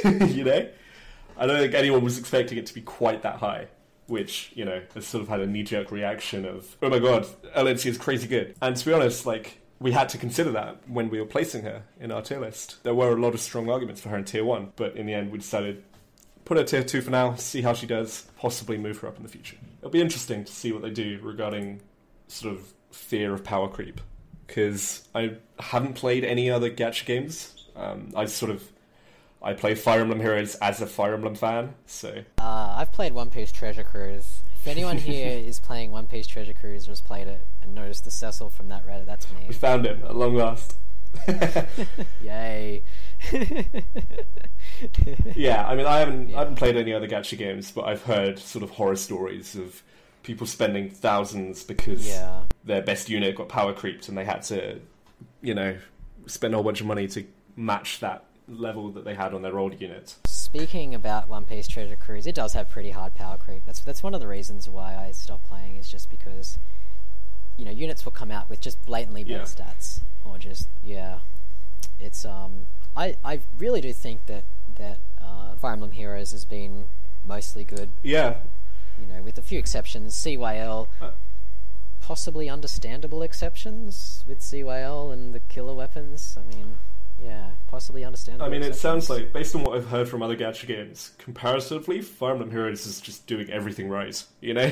You know? I don't think anyone was expecting it to be quite that high, which, you know, has sort of had a knee-jerk reaction of, oh my god, LNC is crazy good. And to be honest, like, we had to consider that when we were placing her in our tier list. There were a lot of strong arguments for her in tier 1, but in the end we decided, put her tier 2 for now, see how she does, possibly move her up in the future. It'll be interesting to see what they do regarding sort of fear of power creep, because I haven't played any other gacha games. I play Fire Emblem Heroes as a Fire Emblem fan, so... I've played One Piece Treasure Cruise. If anyone here is playing One Piece Treasure Cruise or has played it and noticed the Cecil from that Reddit, that's me. We found him, at long last. Yay. Yeah, I mean, I haven't played any other gacha games, but I've heard sort of horror stories of people spending thousands because their best unit got power creeped and they had to, you know, spend a whole bunch of money to match that level that they had on their old unit. Speaking about One Piece Treasure Cruise, it does have pretty hard power creep. That's one of the reasons why I stopped playing, is just because, you know, units will come out with just blatantly better stats, or just it's I really do think that Fire Emblem Heroes has been mostly good. Yeah, you know, with a few exceptions, CYL. Possibly understandable exceptions with CYL and the killer weapons. I mean, yeah, possibly understandable. I mean, exceptions. it sounds like, based on what I've heard from other gacha games, comparatively, Fire Emblem Heroes is just doing everything right, you know?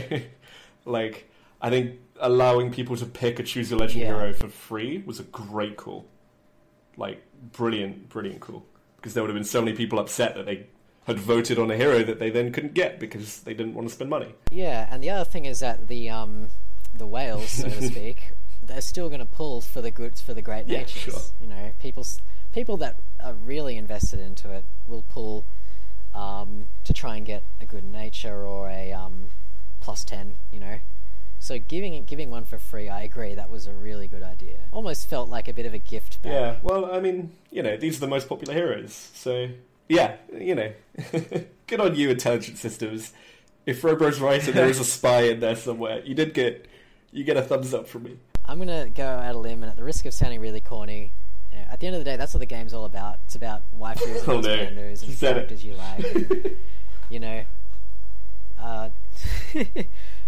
Like, I think allowing people to pick a Choose Your Legend hero for free was a great call. Like, brilliant call. Because there would have been so many people upset that they had voted on a hero that they then couldn't get because they didn't want to spend money. Yeah, and the other thing is that the whales, so to speak, they're still going to pull for the goods, for the great natures. Sure. You know, people that are really invested into it will pull to try and get a good nature or a plus 10. You know, so giving one for free, I agree, that was a really good idea. Almost felt like a bit of a gift back. Yeah, well, I mean, you know, these are the most popular heroes, so yeah, you know, good on you, Intelligent Systems. If Frobro's right and there is a spy in there somewhere, you get a thumbs up from me. I'm going to go out a limb, and at the risk of sounding really corny, you know, at the end of the day, that's what the game's all about. It's about waifus and husbandos and characters you like. And, you know,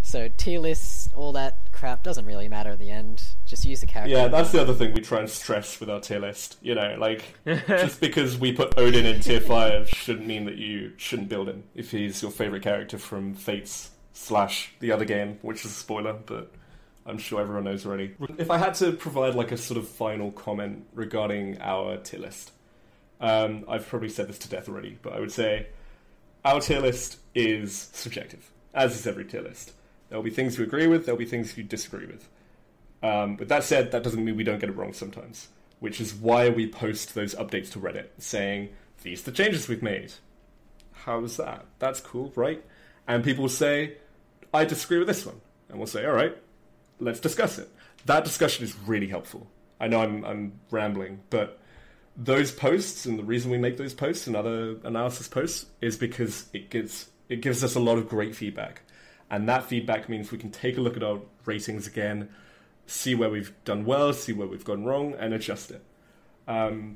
so tier lists, all that crap doesn't really matter at the end. Just use the character. Yeah, that's the other thing we try and stress with our tier list. You know, like, just because we put Odin in tier 5 shouldn't mean that you shouldn't build him if he's your favourite character from Fates / the other game, which is a spoiler, but I'm sure everyone knows already. If I had to provide like a sort of final comment regarding our tier list, I've probably said this to death already, but I would say our tier list is subjective, as is every tier list. There'll be things you agree with, there'll be things you disagree with. But that said, that doesn't mean we don't get it wrong sometimes, which is why we post those updates to Reddit saying, these are the changes we've made. How's that? That's cool, right? And people will say, I disagree with this one. And we'll say, all right, let's discuss it. That discussion is really helpful. I know I'm rambling, but those posts, and the reason we make those posts and other analysis posts, is because it gives us a lot of great feedback. And that feedback means we can take a look at our ratings again, see where we've done well, see where we've gone wrong, and adjust it. I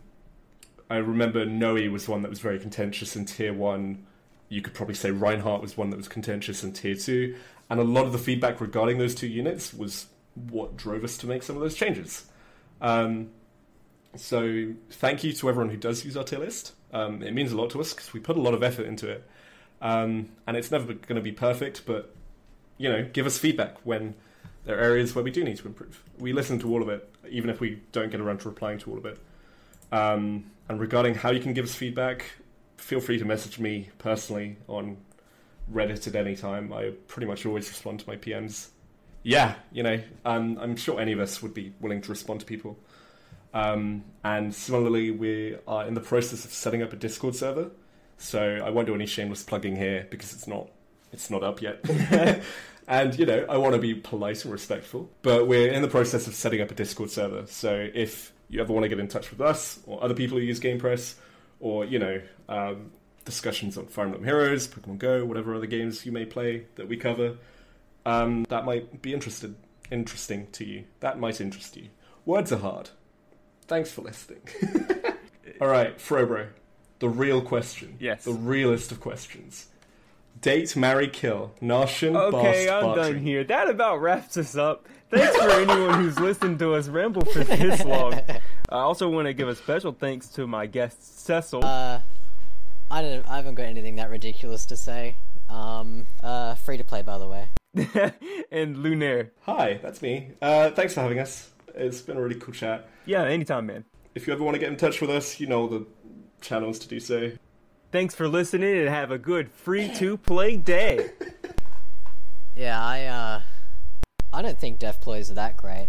remember Noe was one that was very contentious in tier 1. You could probably say Reinhardt was one that was contentious in tier 2. And a lot of the feedback regarding those two units was what drove us to make some of those changes. So thank you to everyone who does use our tier list. It means a lot to us because we put a lot of effort into it. And it's never going to be perfect, but, you know, give us feedback when there are areas where we do need to improve. We listen to all of it, even if we don't get around to replying to all of it. And regarding how you can give us feedback, feel free to message me personally on Reddit at any time. I pretty much always respond to my PMs. Yeah, you know, I'm sure any of us would be willing to respond to people. And similarly, we are in the process of setting up a Discord server. So I won't do any shameless plugging here because it's not up yet. And, you know, I want to be polite and respectful. But we're in the process of setting up a Discord server. So if you ever want to get in touch with us or other people who use Gamepress, or, you know, discussions on Fire Emblem Heroes, Pokemon Go, whatever other games you may play that we cover, that might be interesting to you. That might interest you. Words are hard. Thanks for listening. All right, Frobro, The real question. Yes. The realest of questions. Date, marry, kill. Narshan, Okay, Bast, I'm Bartry. done here. That about wraps us up. Thanks for anyone who's listened to us ramble for this long. I also want to give a special thanks to my guest, Cecil. I haven't got anything that ridiculous to say. Free to play, by the way. And Lunaire. Hi, that's me. Thanks for having us. It's been a really cool chat. Yeah, anytime, man. If you ever want to get in touch with us, you know the channels to do so. Thanks for listening and have a good free-to-play day. Yeah, I don't think death ploys are that great.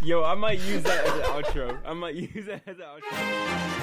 Yo, I might use that as an outro.